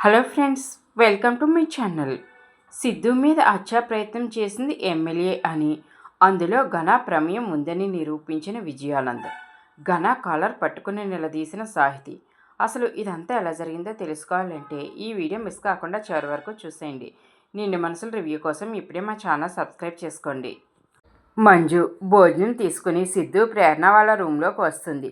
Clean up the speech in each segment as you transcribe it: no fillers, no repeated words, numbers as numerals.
Hello friends, welcome to my channel. Siddhu మీద హత్యా ప్రయత్నం చేసింది ఎమ్మెల్యే అని, అందులో ఘన ప్రమేయం ఉందని నిరూపించిన విజయానంద్. ఘన కాలర్ పట్టుకుని నిలదీసిన సాహితి. అసలు ఇదంతా ఎలా జరిగిందో తెలుసుకోవాలంటే ఈ వీడియో మిస్ కాకుండా చివరి వరకు చూసేయండి. నిండు మనసుల రివ్యూ కోసం ఇప్పుడే మా ఛానల్ సబ్స్క్రైబ్ చేసుకోండి. మంజు భోజనం తీసుకుని సిద్ధు ప్రేరణ వాళ్ళ రూమ్లోకి వస్తుంది.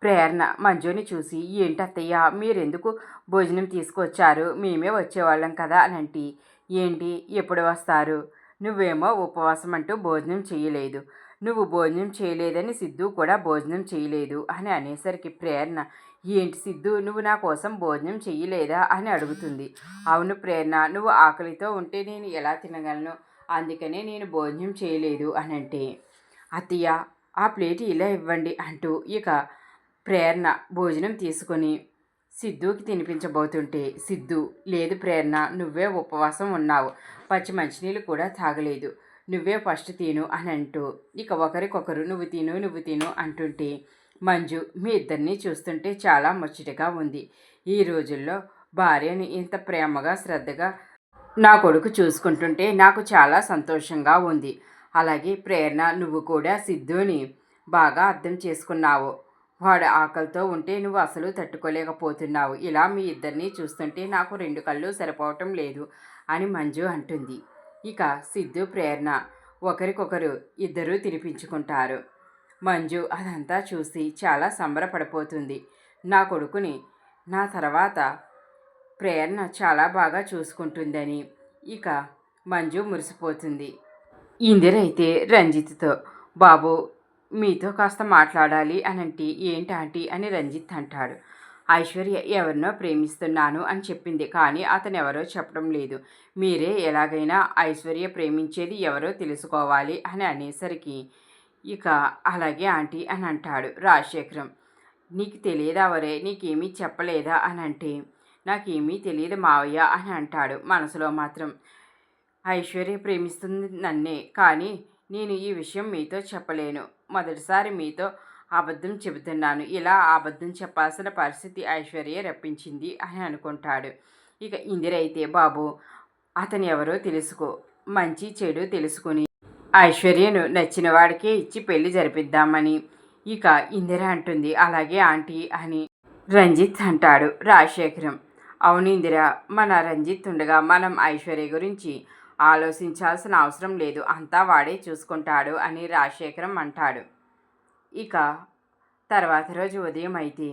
ప్రేరణ మంజుని చూసి, ఏంటత్తయ్య మీరెందుకు భోజనం తీసుకొచ్చారు, మేమే వచ్చేవాళ్ళం కదా అని ఏంటి ఎప్పుడు వస్తారు, నువ్వేమో ఉపవాసం అంటూ భోజనం చేయలేదు, నువ్వు భోజనం చేయలేదని సిద్ధు కూడా భోజనం చేయలేదు అని అనేసరికి ప్రేరణ, ఏంటి సిద్ధు నువ్వు నా కోసం భోజనం చెయ్యలేదా అని అడుగుతుంది. అవును ప్రేరణ, నువ్వు ఆకలితో ఉంటే నేను ఎలా తినగలను, అందుకనే నేను భోజనం చేయలేదు అని అంటే, అత్తయ్య ఆ ప్లేట్ ఇలా ఇవ్వండి అంటూ ఇక ప్రేరణ భోజనం తీసుకొని సిద్ధుకి తినిపించబోతుంటే సిద్ధు, లేదు ప్రేరణ, నువ్వే ఉపవాసం ఉన్నావు, పచ్చి మంచినీళ్ళు కూడా తాగలేదు, నువ్వే ఫస్ట్ తిను అని అంటూ ఇక ఒకరికొకరు నువ్వు తిను అంటుంటే, మంజు మీ ఇద్దరిని చూస్తుంటే చాలా ముచ్చటగా ఉంది. ఈ రోజుల్లో భార్యని ఇంత ప్రేమగా శ్రద్ధగా నా కొడుకు చూసుకుంటుంటే నాకు చాలా సంతోషంగా ఉంది. అలాగే ప్రేరణ, నువ్వు కూడా సిద్ధుని బాగా అర్థం చేసుకున్నావు, వాడు ఆకలితో ఉంటే నువ్వు అసలు తట్టుకోలేకపోతున్నావు, ఇలా మీ ఇద్దరిని చూస్తుంటే నాకు రెండు కళ్ళు సరిపోవటం లేదు అని మంజు అంటుంది. ఇక సిద్ధు ప్రేరణ ఒకరికొకరు ఇద్దరూ తినిపించుకుంటారు. మంజు అదంతా చూసి చాలా సంబరపడిపోతుంది. నా కొడుకుని నా తర్వాత ప్రేరణ చాలా బాగా చూసుకుంటుందని ఇక మంజు మురిసిపోతుంది. ఇందిరైతే రంజిత్తో, బాబు మీతో కాస్త మాట్లాడాలి అనంటే, ఏంటాంటీ అని రంజిత్ అంటాడు. ఐశ్వర్య ఎవరినో ప్రేమిస్తున్నాను అని చెప్పింది, కానీ అతను ఎవరో చెప్పడం లేదు, మీరే ఎలాగైనా ఐశ్వర్య ప్రేమించేది ఎవరో తెలుసుకోవాలి అని అనేసరికి ఇక అలాగే ఆంటీ అని అంటాడు రాజశేఖరం. నీకు తెలియదా వరే, నీకేమీ చెప్పలేదా అని అంటే, నాకేమీ తెలియదు మావయ్య అని అంటాడు. మనసులో మాత్రం ఐశ్వర్య ప్రేమిస్తుంది నన్నే, కానీ నేను ఈ విషయం మీతో చెప్పలేను, మొదటిసారి మీతో అబద్ధం చెబుతున్నాను, ఇలా అబద్ధం చెప్పాల్సిన పరిస్థితి ఐశ్వర్య రప్పించింది అని అనుకుంటాడు. ఇక ఇందిరైతే, బాబు అతను ఎవరో తెలుసుకో, మంచి చెడు తెలుసుకుని ఐశ్వర్యను నచ్చిన వాడికే ఇచ్చి పెళ్లి జరిపిద్దామని ఇక ఇందిర అంటుంది. అలాగే ఆంటీ అని రంజిత్ అంటాడు. రాజశేఖరం, అవును ఇందిర, మన రంజిత్ ఉండగా మనం ఐశ్వర్య గురించి ఆలోచించాల్సిన అవసరం లేదు, అంతా వాడే చూసుకుంటాడు అని రాజశేఖరం అంటాడు. ఇక తర్వాత రోజు ఉదయం అయితే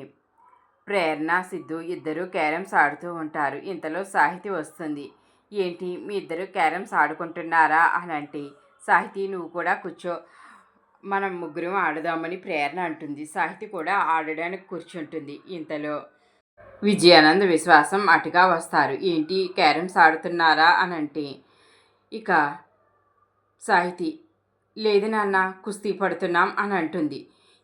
ప్రేరణ సిద్ధు ఇద్దరు క్యారమ్స్ ఆడుతూ ఉంటారు. ఇంతలో సాహితి వస్తుంది. ఏంటి మీ ఇద్దరు క్యారమ్స్ ఆడుకుంటున్నారా అని అంటే, సాహితి నువ్వు కూడా కూర్చో, మనం ముగ్గురం ఆడుదామని ప్రేరణ అంటుంది. సాహితి కూడా ఆడడానికి కూర్చుంటుంది. ఇంతలో విజయానంద్ విశ్వాసం అటుగా వస్తారు. ఏంటి క్యారమ్స్ ఆడుతున్నారా అని అంటే, ఇక సాహితి, లేదు నాన్న కుస్తీ పడుతున్నాం అని అంటుంది.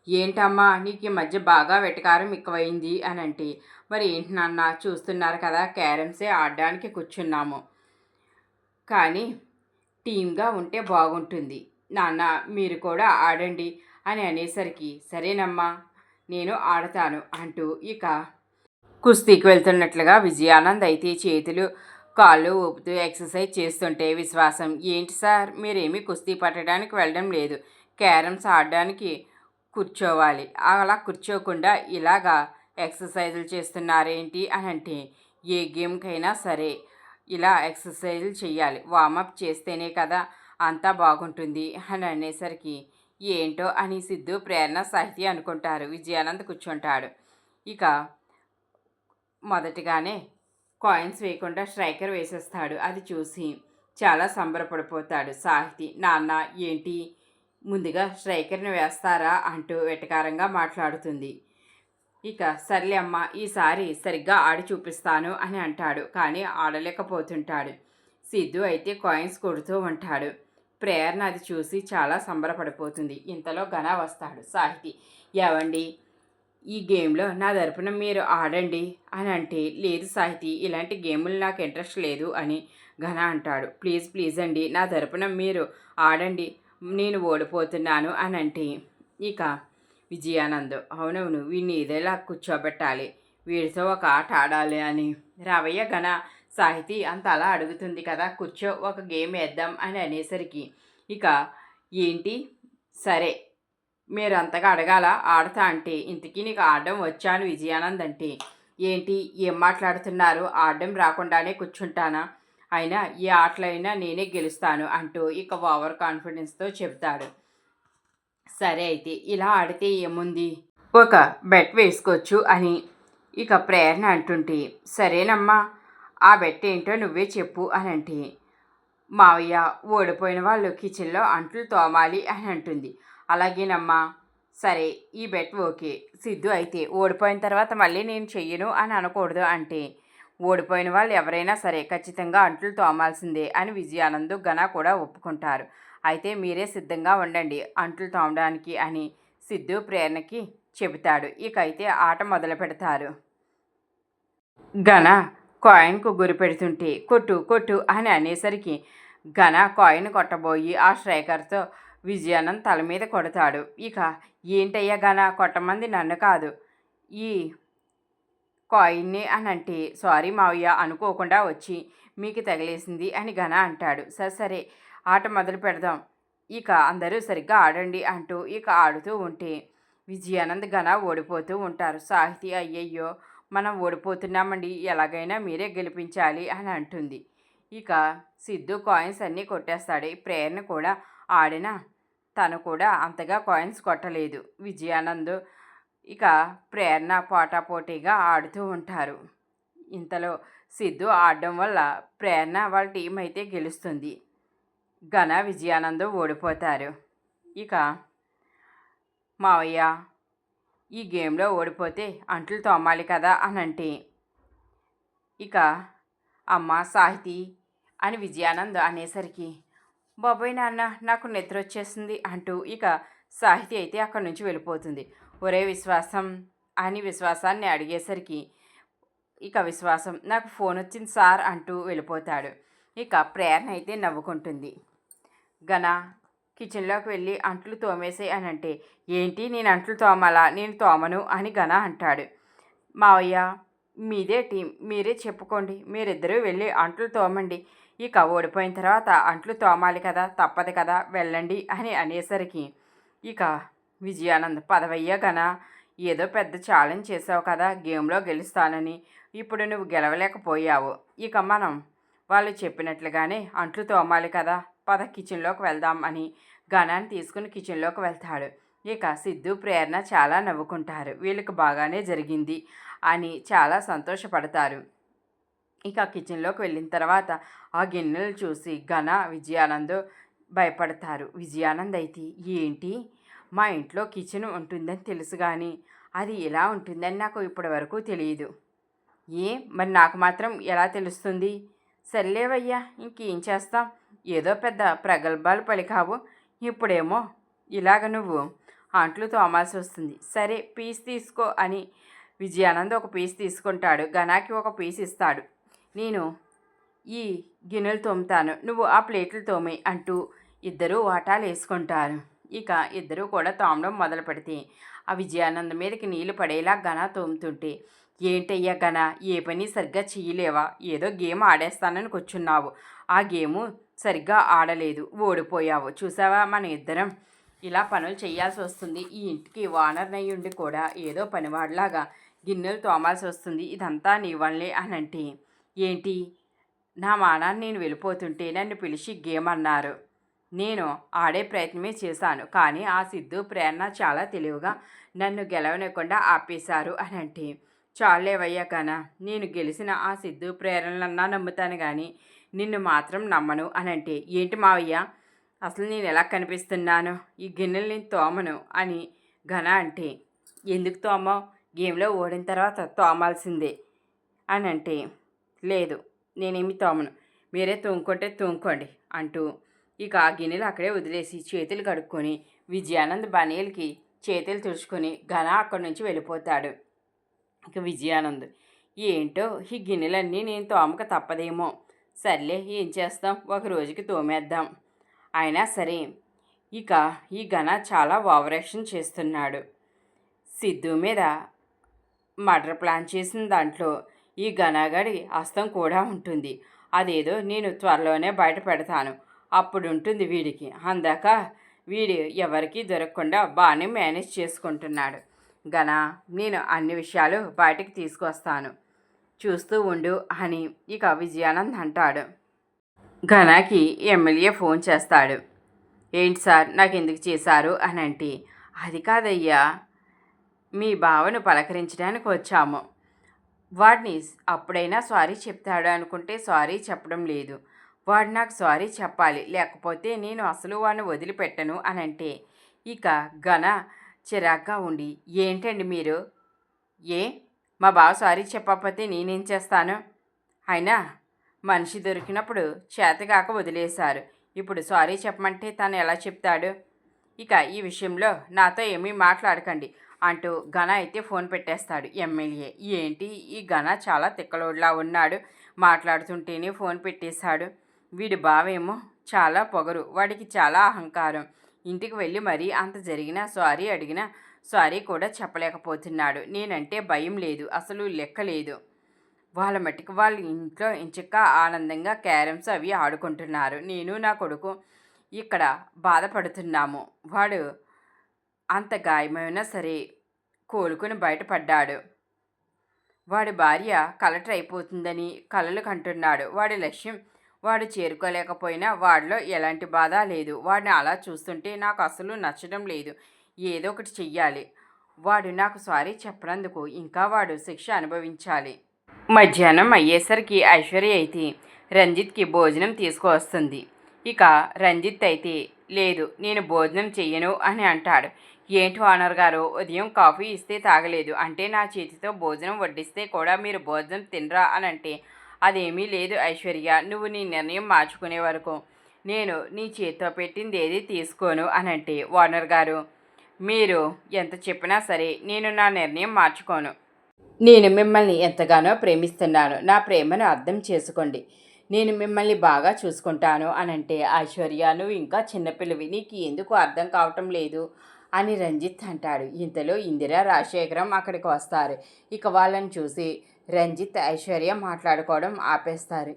ఏంటమ్మా నీకు ఈ మధ్య బాగా వెటకారం ఎక్కువైంది అని అంటే, మరి ఏంటి నాన్న చూస్తున్నారు కదా క్యారమ్సే ఆడడానికి కూర్చున్నాము, కానీ టీమ్గా ఉంటే బాగుంటుంది, నాన్న మీరు కూడా ఆడండి అని అనేసరికి, సరేనమ్మా నేను ఆడతాను అంటూ ఇక కుస్తీకి వెళ్తున్నట్లుగా విజయానంద్ అయితే చేతులు కాళ్ళు ఊపుతూ ఎక్సర్సైజ్ చేస్తుంటే విశ్వాసం, ఏంటి సార్ మీరేమీ కుస్తీ పట్టడానికి వెళ్ళడం లేదు, క్యారమ్స్ ఆడడానికి కూర్చోవాలి, అలా కూర్చోకుండా ఇలాగా ఎక్సర్సైజులు చేస్తున్నారేంటి అని అంటే, ఏ గేమ్కైనా సరే ఇలా ఎక్సర్సైజులు చేయాలి, వార్మప్ చేస్తేనే కదా అంతా బాగుంటుంది అని అనేసరికి, ఏంటో అని సిద్ధు ప్రేరణ సాహితీ అనుకుంటారు. విజయానంద్ కూర్చుంటాడు. ఇక మొదటిగానే కాయిన్స్ వేయకుండా స్ట్రైకర్ వేసేస్తాడు. అది చూసి చాలా సంబరపడిపోతాడు సాహితి. నాన్న ఏంటి ముందుగా స్ట్రైకర్ని వేస్తారా అంటూ వెటకారంగా మాట్లాడుతుంది. ఇక సర్లే అమ్మ ఈసారి సరిగ్గా ఆడి చూపిస్తాను అని అంటాడు. కానీ ఆడలేకపోతుంటాడు. సిద్ధు అయితే కాయిన్స్ కొడుతూ ఉంటాడు. ప్రేరణ అది చూసి చాలా సంబరపడిపోతుంది. ఇంతలో ఘన వస్తాడు. సాహితి, ఏవండి ఈ గేమ్లో నా తరపున మీరు ఆడండి అని అంటే, లేదు సాహితి ఇలాంటి గేములు నాకు ఇంట్రెస్ట్ లేదు అని ఘన అంటాడు. ప్లీజ్ ప్లీజ్ అండి నా తరపున మీరు ఆడండి, నేను ఓడిపోతున్నాను అని అంటే, ఇక విజయానంద్, అవునవును వీడిని ఇదేలా కూర్చోబెట్టాలి, వీడితో ఒక ఆట ఆడాలి అని రావయ్య ఘన, సాహితీ అంత అలా అడుగుతుంది కదా, కూర్చో ఒక గేమ్ వేద్దాం అని అనేసరికి ఇక ఏంటి, సరే మీరు అంతగా అడగాల, ఆడతా అంటే ఇంతకీ నీకు ఆడడం వచ్చా అని విజయానంద్ అంటే, ఏంటి ఏం మాట్లాడుతున్నారు, ఆడడం రాకుండానే కూర్చుంటానా, అయినా ఏ ఆటలైనా నేనే గెలుస్తాను అంటూ ఇక ఓవర్ కాన్ఫిడెన్స్తో చెప్తాడు. సరే అయితే ఇలా ఆడితే ఏముంది, ఒక బెట్ వేసుకోవచ్చు అని ఇక ప్రేరణ అంటుంటే, సరేనమ్మా ఆ బెట్ ఏంటో నువ్వే చెప్పు అని అంటే, మావయ్య ఓడిపోయిన వాళ్ళు కిచెన్లో అంట్లు తోమాలి అని అంటుంది. అలాగేనమ్మా, సరే ఈ బెట్ ఓకే. సిద్ధు అయితే ఓడిపోయిన తర్వాత మళ్ళీ నేను చెయ్యను అని అనకూడదు అంటే, ఓడిపోయిన వాళ్ళు ఎవరైనా సరే ఖచ్చితంగా అంట్లు తోమాల్సిందే అని విజయానంద్ ఘన కూడా ఒప్పుకుంటారు. అయితే మీరే సిద్ధంగా ఉండండి అంట్లు తోమడానికి అని సిద్ధు ప్రేరణకి చెబుతాడు. ఇక అయితే ఆట మొదలు పెడతారు. ఘన కాయిన్కు గురి పెడుతుంటే కొట్టు కొట్టు అని అనేసరికి ఘన కాయిన్ కొట్టబోయి ఆ స్ట్రైకర్తో విజయానంద్ తల మీద కొడతాడు. ఇక ఏంటయ్యా ఘన, కొట్టమంది నన్ను కాదు ఈ కాయిన్ని అని అంటే, సారీ మావయ్య అనుకోకుండా వచ్చి మీకు తగిలేసింది అని ఘన అంటాడు. సరే సరే ఆట మొదలు పెడదాం, ఇక అందరూ సరిగ్గా ఆడండి అంటూ ఇక ఆడుతూ ఉంటే విజయానంద్ ఘన ఓడిపోతూ ఉంటారు. సాహితీ అయ్యయ్యో మనం ఓడిపోతున్నామండి, ఎలాగైనా మీరే గెలిపించాలి అని అంటుంది. ఇక సిద్ధు కాయిన్స్ అన్నీ కొట్టేస్తాడు. ప్రేరణ కూడా ఆడిన తను కూడా అంతగా కాయిన్స్ కొట్టలేదు. విజయానంద్ ఇక ప్రేరణ పోటాపోటీగా ఆడుతూ ఉంటారు. ఇంతలో సిద్ధు ఆడడం వల్ల ప్రేరణ వాళ్ళ టీం అయితే గెలుస్తుంది. ఘన విజయానంద్ ఓడిపోతారు. ఇక మావయ్య ఈ గేమ్లో ఓడిపోతే అంట్లు తోమాలి కదా అని అంటే, ఇక అమ్మ సాహితీ అని విజయానంద్ అనేసరికి, బాబోయ్ నాన్న నాకు నిద్ర వచ్చేసింది అంటూ ఇక సాహితీ అయితే అక్కడి నుంచి వెళ్ళిపోతుంది. ఒరే విశ్వాసం అని విశ్వాసాన్ని అడిగేసరికి ఇక విశ్వాసం నాకు ఫోన్ వచ్చింది సార్ అంటూ వెళ్ళిపోతాడు. ఇక ప్రేరణ అయితే నవ్వుకుంటుంది. ఘన కిచెన్లోకి వెళ్ళి అంట్లు తోమేసే అని అంటే, ఏంటి నేను అంట్లు తోమాలా, నేను తోమను అని ఘన అంటాడు. మావయ్య మీదే టీం, మీరే చెప్పుకోండి, మీరిద్దరూ వెళ్ళి అంట్లు తోమండి, ఇక ఓడిపోయిన తర్వాత అంట్లు తోమాలి కదా, తప్పదు కదా, వెళ్ళండి అని అనేసరికి ఇక విజయానంద్, పదవయ్య ఘన, ఏదో పెద్ద ఛాలెంజ్ చేసావు కదా గేమ్లో గెలుస్తానని, ఇప్పుడు నువ్వు గెలవలేకపోయావు, ఇక మనం వాళ్ళు చెప్పినట్లుగానే అంట్లు తోమాలి కదా, పద కిచెన్లోకి వెళ్దాం అని ఘనాన్ని తీసుకుని కిచెన్లోకి వెళ్తాడు. ఇక సిద్ధు ప్రేరణ చాలా నవ్వుకుంటారు. వీళ్ళకి బాగానే జరిగింది అని చాలా సంతోషపడతారు. ఇక కిచెన్లోకి వెళ్ళిన తర్వాత ఆ గిన్నెలు చూసి ఘన విజయానంద్ భయపడతారు. విజయానంద్ అయితే, ఏంటి మా ఇంట్లో కిచెన్ ఉంటుందని తెలుసు కానీ అది ఎలా ఉంటుందని నాకు ఇప్పటి వరకు తెలియదు, మరి నాకు మాత్రం ఎలా తెలుస్తుంది, సర్లేవయ్యా ఇంకేం చేస్తాం, ఏదో పెద్ద ప్రగల్భాలు పలికావు, ఇప్పుడేమో ఇలాగ నువ్వు అంట్లు తోమాల్సి వస్తుంది, సరే పీస్ తీసుకో అని విజయానంద్ ఒక పీస్ తీసుకుంటాడు. ఘనాకి ఒక పీస్ ఇస్తాడు. నేను ఈ గిన్నెలు తోముతాను, నువ్వు ఆ ప్లేట్లు తోమి అంటూ ఇద్దరూ వాటాలు వేసుకుంటారు. ఇక ఇద్దరూ కూడా తోమడం మొదలు పెడితే ఆ విజయానంద్ మీదకి నీళ్లు పడేలా ఘన తోముతుంటే, ఏంటయ్యా ఘన, ఏ పని సరిగ్గా చేయలేవా, ఏదో గేమ్ ఆడేస్తానని కూర్చున్నావు, ఆ గేము సరిగ్గా ఆడలేదు, ఓడిపోయావు, చూసావా మన ఇద్దరం ఇలా పనులు చేయాల్సి వస్తుంది, ఈ ఇంటికి ఓనర్ అయ్యుండి కూడా ఏదో పనివాడిలాగా గిన్నెలు తోమాల్సి వస్తుంది, ఇదంతా నీ వల్లే అని అంటే, ఏంటి నా మానాన్ని నేను వెళ్ళిపోతుంటే నన్ను పిలిచి గేమ్ అన్నారు, నేను ఆడే ప్రయత్నమే చేశాను, కానీ ఆ సిద్ధు ప్రేరణ చాలా తెలివిగా నన్ను గెలవనివ్వకుండా ఆపేశారు అని అంటే, చాలేవయ్యా కన్నా, నేను గెలిచిన ఆ సిద్ధు ప్రేరణలన్నా నమ్ముతాను కానీ నిన్ను మాత్రం నమ్మను అని అంటే, ఏంటి మావయ్య అసలు నేను ఎలా కనిపిస్తున్నాను, ఈ గిన్నెలు నేను తోమను అని ఘన అంటే, ఎందుకు తోమవు, గేమ్లో ఓడిన తర్వాత తోమాల్సిందే అని అంటే, లేదు నేనేమి తోమను, మీరే తూముకుంటే తూముకోండి అంటూ ఇక ఆ గిన్నెలు అక్కడే వదిలేసి చేతులు కడుక్కొని విజయానంద్ బనీలకి చేతులు తుడుచుకొని ఘన అక్కడి నుంచి వెళ్ళిపోతాడు. ఇక విజయానంద్, ఏంటో ఈ గిన్నెలన్నీ నేను తోమక తప్పదేమో, సర్లే ఏం చేస్తాం, ఒక రోజుకి తోమేద్దాం, అయినా సరే ఇక ఈ ఘన చాలా ఓవరాక్షన్ చేస్తున్నాడు. సిద్ధు మీద మర్డర్ ప్లాన్ చేసిన దాంట్లో ఈ ఘనగడి హస్తం కూడా ఉంటుంది. అదేదో నేను త్వరలోనే బయట పెడతాను. అప్పుడు ఉంటుంది వీడికి. అందాక వీడు ఎవరికీ దొరకకుండా బాగానే మేనేజ్ చేసుకుంటున్నాడు. ఘన, నేను అన్ని విషయాలు బయటకు తీసుకొస్తాను, చూస్తూ ఉండు అని ఇక విజయానంద్ అంటాడు. ఘనాకి ఎమ్మెల్యే ఫోన్ చేస్తాడు. ఏంటి సార్, నాకు ఎందుకు చేశారు అని అంటే, అది కాదయ్యా, మీ బావను పలకరించడానికి వచ్చాము. వాడిని అప్పుడైనా సారీ చెప్తాడు అనుకుంటే సారీ చెప్పడం లేదు. వాడు నాకు సారీ చెప్పాలి, లేకపోతే నేను అసలు వాడిని వదిలిపెట్టను అని అంటే, ఇక ఘన చిరాగ్గా ఉండి, ఏంటండి మీరు, ఏ మా బావ సారీ చెప్పకపోతే నేనేం చేస్తాను? అయినా మనిషి దొరికినప్పుడు చేతగాక వదిలేశారు, ఇప్పుడు సారీ చెప్పమంటే తను ఎలా చెప్తాడు? ఇక ఈ విషయంలో నాతో ఏమీ మాట్లాడకండి అంటూ ఘన అయితే ఫోన్ పెట్టేస్తాడు ఎమ్మెల్యే. ఏంటి ఈ ఘన చాలా తిక్కలోడ్లా ఉన్నాడు, మాట్లాడుతుంటేనే ఫోన్ పెట్టేశాడు. వీడి బావేమో చాలా పొగరు, వాడికి చాలా అహంకారం. ఇంటికి వెళ్ళి మరీ అంత జరిగినా సారీ అడిగినా సారీ కూడా చెప్పలేకపోతున్నాడు. నేనంటే భయం లేదు, అసలు లెక్క లేదు. వాళ్ళ మట్టికి వాళ్ళు ఇంట్లో ఇంచక్క ఆనందంగా క్యారమ్స్ అవి ఆడుకుంటున్నారు. నేను నా కొడుకు ఇక్కడ బాధపడుతున్నాము. వాడు అంత గాయమైనా సరే కోలుకుని బయటపడ్డాడు. వాడి భార్య కలెక్టర్ అయిపోతుందని కలలు కంటున్నాడు. వాడి లక్ష్యం వాడు చేరుకోలేకపోయినా వాడిలో ఎలాంటి బాధ లేదు. వాడిని అలా చూస్తుంటే నాకు అసలు నచ్చడం లేదు. ఏదో ఒకటి చెయ్యాలి. వాడు నాకు సారీ చెప్పనందుకు ఇంకా వాడు శిక్ష అనుభవించాలి. మధ్యాహ్నం అయ్యేసరికి ఐశ్వర్య అయితే రంజిత్కి భోజనం తీసుకువస్తుంది. ఇక రంజిత్ అయితే లేదు, నేను భోజనం చెయ్యను అని అంటాడు. ఏంటి ఓనర్ గారు, ఉదయం కాఫీ ఇస్తే తాగలేదు, అంటే నా చేతితో భోజనం వడ్డిస్తే కూడా మీరు భోజనం తినరా అని అంటే, అదేమీ లేదు ఐశ్వర్య, నువ్వు నీ నిర్ణయం మార్చుకునే వరకు నేను నీ చేతితో పెట్టింది ఏది తీసుకోను అని అంటే, ఓనర్ గారు మీరు ఎంత చెప్పినా సరే నేను నా నిర్ణయం మార్చుకోను. నేను మిమ్మల్ని ఎంతగానో ప్రేమిస్తున్నాను, నా ప్రేమను అర్థం చేసుకోండి. నేను మిమ్మల్ని బాగా చూసుకుంటాను అని అంటే, ఐశ్వర్య నువ్వు ఇంకా చిన్నపిల్లవి, నీకు ఎందుకు అర్థం కావటం లేదు అని రంజిత్ అంటాడు. ఇంతలో ఇందిరా రాజశేఖరం అక్కడికి వస్తారు. ఇక వాళ్ళని చూసి రంజిత్ ఐశ్వర్య మాట్లాడుకోవడం ఆపేస్తారు.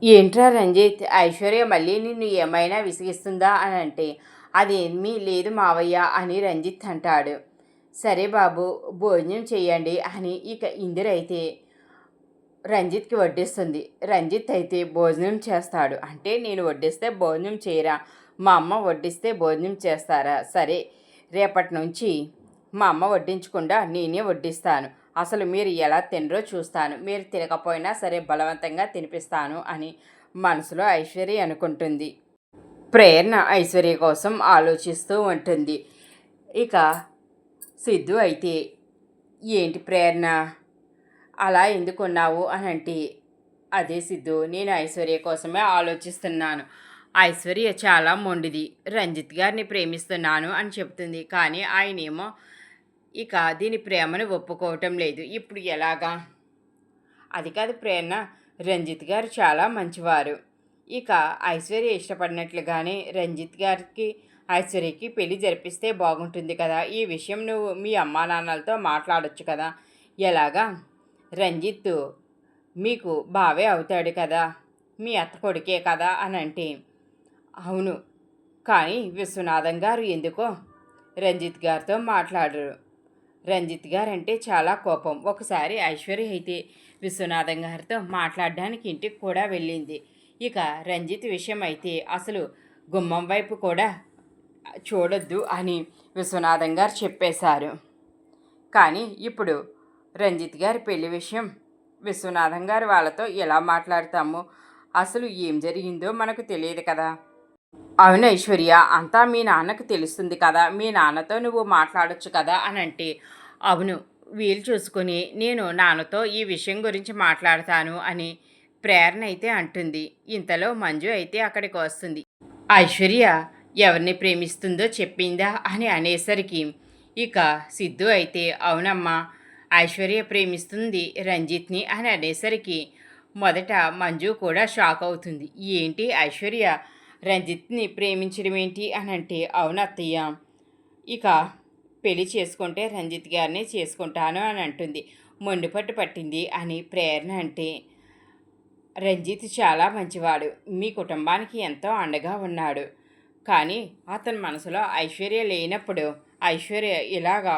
ఏంట్రా రంజిత్, ఐశ్వర్య మళ్ళీ నిన్ను ఏమైనా విసిగిస్తుందా అని అంటే, అదేమీ లేదు మావయ్య అని రంజిత్ అంటాడు. సరే బాబు భోజనం చేయండి అని ఇక ఇందిర అయితే రంజిత్కి వడ్డిస్తుంది. రంజిత్ అయితే భోజనం చేస్తాడు. అంటే నేను వడ్డిస్తే భోజనం చేయరా, మా అమ్మ వడ్డిస్తే భోజనం చేస్తారా? సరే, రేపటి నుంచి మా అమ్మ వడ్డించకుండా నేనే వడ్డిస్తాను. అసలు మీరు ఎలా తినరో చూస్తాను, మీరు తినకపోయినా సరే బలవంతంగా తినిపిస్తాను అని మనసులో ఐశ్వర్య అనుకుంటుంది. ప్రేరణ ఐశ్వర్య కోసం ఆలోచిస్తూ ఉంటుంది. ఇక సిద్ధు అయితే ఏంటి ప్రేరణ అలా ఎందుకున్నావు అని అంటే, అదే సిద్ధు, నేను ఐశ్వర్య కోసమే ఆలోచిస్తున్నాను. ఐశ్వర్య చాలా మొండిది, రంజిత్ గారిని ప్రేమిస్తున్నాను అని చెప్తుంది. కానీ ఆయనేమో ఇక దీని ప్రేమను ఒప్పుకోవటం లేదు. ఇప్పుడు ఎలాగా? అది కాదు ప్రేరణ, రంజిత్ గారు చాలా మంచివారు. ఇక ఐశ్వర్య ఇష్టపడినట్లుగానే రంజిత్ గారికి ఐశ్వర్యకి పెళ్లి జరిపిస్తే బాగుంటుంది కదా. ఈ విషయం నువ్వు మీ అమ్మా నాన్నలతో మాట్లాడొచ్చు కదా. ఎలాగా? రంజిత్ మీకు బావే అవుతాడు కదా, మీ అత్త కొడుకే కదా అని అంటే, అవును, కానీ విశ్వనాథం గారు ఎందుకో రంజిత్ గారితో మాట్లాడరు. రంజిత్ గారంటే చాలా కోపం. ఒకసారి ఐశ్వర్య అయితే విశ్వనాథం గారితో మాట్లాడడానికి ఇంటికి కూడా వెళ్ళింది. ఇక రంజిత్ విషయం అయితే అసలు గుమ్మం వైపు కూడా చూడొద్దు అని విశ్వనాథం గారు చెప్పేశారు. కానీ ఇప్పుడు రంజిత్ గారి పెళ్లి విషయం విశ్వనాథం గారు వాళ్ళతో ఎలా మాట్లాడతామో, అసలు ఏం జరిగిందో మనకు తెలియదు కదా. అవును ఐశ్వర్య, అంతా మీ నాన్నకు తెలుస్తుంది కదా, మీ నాన్నతో నువ్వు మాట్లాడొచ్చు కదా అని అంటే, అవును, వీలు చూసుకుని నేను నాన్నతో ఈ విషయం గురించి మాట్లాడతాను అని ప్రేరణ అయితే అంటుంది. ఇంతలో మంజు అయితే అక్కడికి వస్తుంది. ఐశ్వర్య ఎవరిని ప్రేమిస్తుందో చెప్పిందా అని అనేసరికి ఇక సిద్ధు అయితే అవునమ్మా, ఐశ్వర్య ప్రేమిస్తుంది రంజిత్ని అని అనేసరికి మొదట మంజు కూడా షాక్ అవుతుంది. ఏంటి ఐశ్వర్య రంజిత్ని ప్రేమించడం ఏంటి అని అంటే, అవునత్తయ్య, ఇక పెళ్లి చేసుకుంటే రంజిత్ గారిని చేసుకుంటాను అని అంటుంది. మొండిపట్టు పట్టింది అని ప్రేరణ అంటే, రంజిత్ చాలా మంచివాడు, మీ కుటుంబానికి ఎంతో అండగా ఉన్నాడు. కానీ అతని మనసులో ఐశ్వర్య లేనప్పుడు ఐశ్వర్య ఇలాగా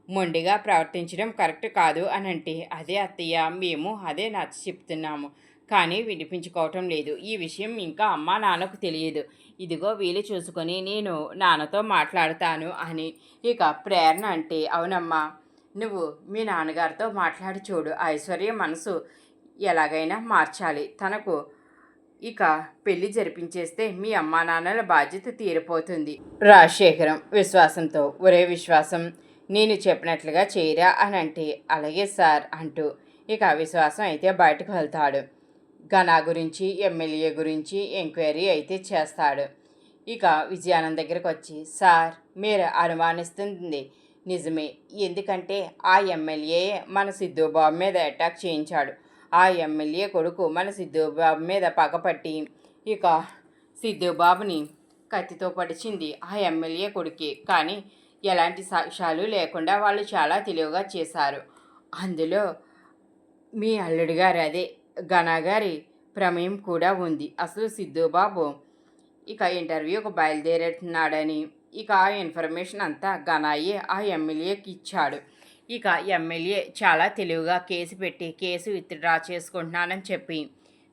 మొండిగా ప్రవర్తించడం కరెక్ట్ కాదు అని అంటే, అదే అత్తయ్య, మేము అదే నచ్చ చెప్తున్నాము, కానీ వినిపించుకోవటం లేదు. ఈ విషయం ఇంకా అమ్మా నాన్నకు తెలియదు. ఇదిగో వీలు చూసుకొని నేను నాన్నతో మాట్లాడతాను అని ఇక ప్రేరణ అంటే, అవునమ్మా, నువ్వు మీ నాన్నగారితో మాట్లాడి చూడు. ఐశ్వర్య మనసు ఎలాగైనా మార్చాలి. తనకు ఇక పెళ్లి జరిపించేస్తే మీ అమ్మా నాన్నల బాధ్యత తీరిపోతుంది. రాజశేఖరం విశ్వాసంతో, ఒరే విశ్వాసం, నేను చెప్పినట్లుగా చేయరా అని అంటే, అలాగే సార్ అంటూ ఇక విశ్వాసం అయితే బయటకు వెళ్తాడు. ఘనా గురించి ఎమ్మెల్యే గురించి ఎంక్వైరీ అయితే చేస్తాడు. ఇక విజయానంద్ దగ్గరకు వచ్చి, సార్, మీరు అనుమానిస్తుంది నిజమే. ఎందుకంటే ఆ ఎమ్మెల్యే మన సిద్ధుబాబు మీద అటాక్ చేయించాడు. ఆ ఎమ్మెల్యే కొడుకు మన సిద్ధుబాబు మీద పగపట్టి ఇక సిద్ధుబాబుని కత్తితో పడిచింది ఆ ఎమ్మెల్యే కొడుకే. కానీ ఎలాంటి సాక్ష్యాలు లేకుండా వాళ్ళు చాలా తెలివిగా చేశారు. అందులో మీ అల్లుడు గారు, అదే ఘనా గారి ప్రమేయం కూడా ఉంది. అసలు సిద్ధుబాబు ఇక ఇంటర్వ్యూకి బయలుదేరుతున్నాడని ఇక ఆ ఇన్ఫర్మేషన్ అంతా ఘనాయే ఆ ఎమ్మెల్యేకి ఇచ్చాడు. ఇక ఎమ్మెల్యే చాలా తెలివిగా కేసు పెట్టి కేసు విత్డ్రా చేసుకుంటున్నానని చెప్పి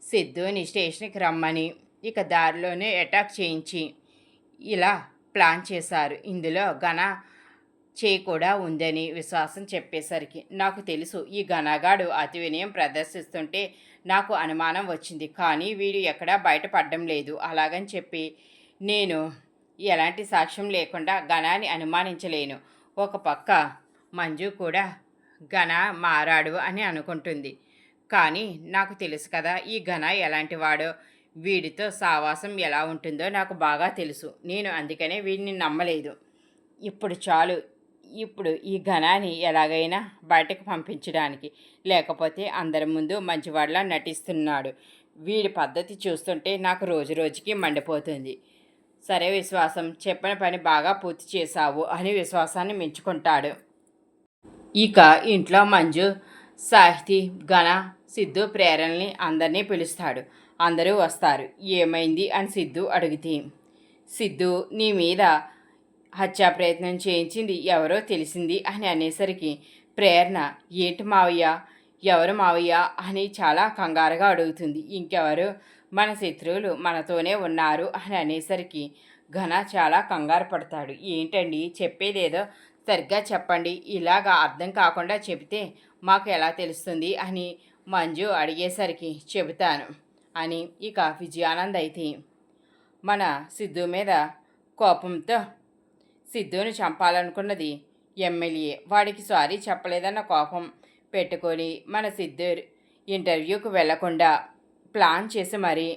సిద్ధుని స్టేషన్కి రమ్మని ఇక దారిలోనే అటాక్ చేయించి ఇలా ప్లాన్ చేశారు. ఇందులో ఘన చేయి కూడా ఉందని విశ్వాసం చెప్పేసరికి, నాకు తెలుసు ఈ ఘనగాడు అతి వినయం ప్రదర్శిస్తుంటే నాకు అనుమానం వచ్చింది. కానీ వీడు ఎక్కడా బయటపడడం లేదు. అలాగని చెప్పి నేను ఎలాంటి సాక్ష్యం లేకుండా ఘనాన్ని అనుమానించలేను. ఒక పక్క మంజు కూడా ఘన మారాడు అని అనుకుంటుంది. కానీ నాకు తెలుసు కదా ఈ ఘన ఎలాంటి వాడో, వీడితో సావాసం ఎలా ఉంటుందో నాకు బాగా తెలుసు. నేను అందుకనే వీడిని నమ్మలేదు. ఇప్పుడు చాలు, ఇప్పుడు ఈ ఘనాన్ని ఎలాగైనా బయటకు పంపించడానికి, లేకపోతే అందరి ముందు మంచివాడిలా నటిస్తున్నాడు. వీడి పద్ధతి చూస్తుంటే నాకు రోజు రోజుకి మండిపోతుంది. సరే విశ్వాసం, చెప్పిన పని బాగా పూర్తి చేశావు అని విశ్వాసాన్ని మెచ్చుకుంటాడు. ఇక ఇంట్లో మంజు, సాహితి, ఘన, సిద్ధు, ప్రేరణని అందరినీ పిలుస్తాడు. అందరూ వస్తారు. ఏమైంది అని సిద్ధు అడిగితే, సిద్ధు, నీ మీద హత్యా ప్రయత్నం చేయించింది ఎవరో తెలిసింది అని అనేసరికి ప్రేరణ, ఏంటి మావయ్య, ఎవరు మావయ్య అని చాలా కంగారుగా అడుగుతుంది. ఇంకెవరు, మన శత్రువులు మనతోనే ఉన్నారు అని అనేసరికి ఘన చాలా కంగారు పడతాడు. ఏంటండి చెప్పేదేదో సరిగ్గా చెప్పండి, ఇలాగా అర్థం కాకుండా చెబితే మాకు ఎలా తెలుస్తుంది అని మంజు అడిగేసరికి చెబుతాను అని ఇక విజయానంద్ అయితే, మన సిద్ధు మీద కోపంతో సిద్ధుని చంపాలనుకున్నది ఎమ్మెల్యే, వాడికి సారీ చెప్పలేదన్న కోపం పెట్టుకొని మన సిద్ధు ఇంటర్వ్యూకి వెళ్లకుండా ప్లాన్ చేసి మరీ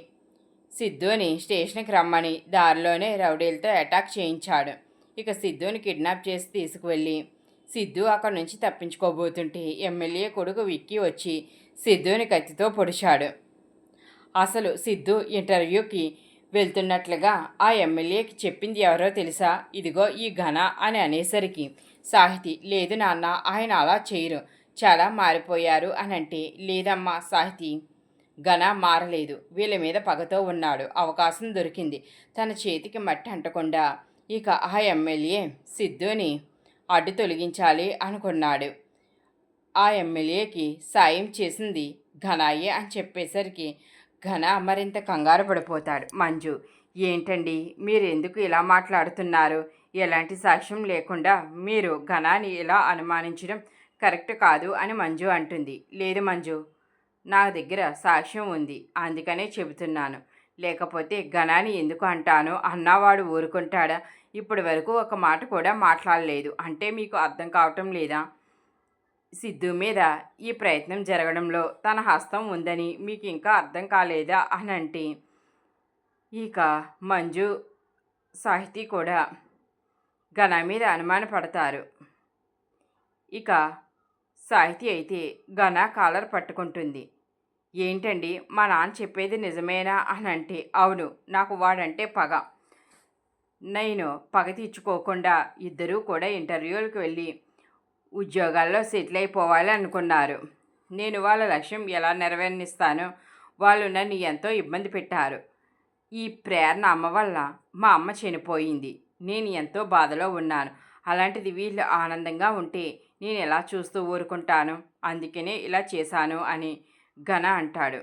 సిద్ధుని స్టేషన్కి రమ్మని దారిలోనే రౌడీలతో అటాక్ చేయించాడు. ఇక సిద్ధుని కిడ్నాప్ చేసి తీసుకువెళ్ళి సిద్ధు అక్కడి నుంచి తప్పించుకోబోతుంటే ఎమ్మెల్యే కొడుకు విక్కీ వచ్చి సిద్ధుని కత్తితో పొడిచాడు. అసలు సిద్ధు ఇంటర్వ్యూకి వెళ్తున్నట్లుగా ఆ ఎమ్మెల్యేకి చెప్పింది ఎవరో తెలుసా, ఇదిగో ఈ ఘన అని అనేసరికి సాహితి, లేదు నాన్న, ఆయన అలా చేయరు, చాలా మారిపోయారు అని అంటే, లేదమ్మా సాహితి, ఘన మారలేదు, వీళ్ళ మీద పగతో ఉన్నాడు, అవకాశం దొరికింది, తన చేతికి మట్టి అంటకుండా ఇక ఆ ఎమ్మెల్యే సిద్ధుని అడ్డు తొలగించాలి అనుకున్నాడు. ఆ ఎమ్మెల్యేకి సాయం చేసింది ఘనాయే అని చెప్పేసరికి ఘన మరింత కంగారు పడిపోతాడు. మంజు, ఏంటండి మీరు ఎందుకు ఇలా మాట్లాడుతున్నారు, ఎలాంటి సాక్ష్యం లేకుండా మీరు ఘనాని ఇలా అనుమానించడం కరెక్ట్ కాదు అని మంజు అంటుంది. లేదు మంజు, నా దగ్గర సాక్ష్యం ఉంది, అందుకనే చెబుతున్నాను, లేకపోతే ఘనాని ఎందుకు అంటాను, అన్నవాడు ఊరుకుంటాడా, ఇప్పటి వరకు ఒక మాట కూడా మాట్లాడలేదు, అంటే మీకు అర్థం కావటం లేదా, సిద్ధు మీద ఈ ప్రయత్నం జరగడంలో తన హస్తం ఉందని మీకు ఇంకా అర్థం కాలేదా అని అంటే ఇక మంజు, సాహితీ కూడా ఘన మీద అనుమానపడతారు. ఇక సాహితీ అయితే ఘన కాలర్ పట్టుకుంటుంది. ఏంటండి మా నాన్న చెప్పేది నిజమేనా అని అంటే, అవును, నాకు వాడంటే పగ, నేను పగ తీర్చుకోకుండా ఇద్దరూ కూడా ఇంటర్వ్యూలకు వెళ్ళి ఉద్యోగాల్లో సెటిల్ అయిపోవాలి అనుకున్నారు. నేను వాళ్ళ లక్ష్యం ఎలా నెరవేర్నిస్తాను? వాళ్ళు నన్ను ఎంతో ఇబ్బంది పెట్టారు. ఈ ప్రేరణ అమ్మ వల్ల. మా అమ్మ చనిపోయింది. నేను ఎంతో బాధలో ఉన్నాను. అలాంటిది వీళ్ళు ఆనందంగా ఉంటే నేను ఎలా చూస్తూ ఊరుకుంటాను? అందుకనే ఇలా చేశాను అని ఘన అంటాడు.